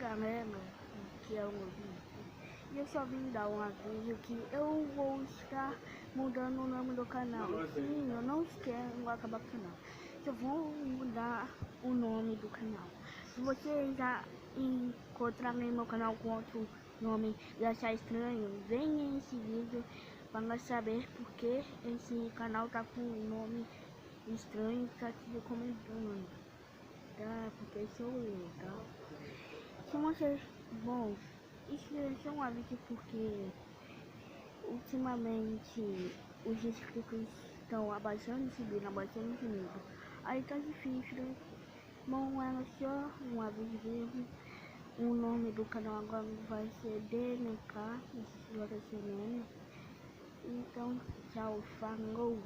Canela, que é um vídeo. E eu só vim dar um aviso que eu vou estar mudando o nome do canal. Sim, eu não quero acabar com o canal. Eu vou mudar o nome do canal. Se você já encontrarem meu canal com outro nome e achar estranho, venha esse vídeo para saber porque esse canal tá com um nome estranho e tá te recomendando. Tá? Porque sou eu, tá? Se você... Bom, isso é um aviso porque ultimamente os inscritos estão abaixando e subindo, abaixando e subindo. Aí tá difícil. Bom, era só um aviso mesmo. O nome do canal agora vai ser DMK, esse vai ser mesmo. Então, tchau, falou!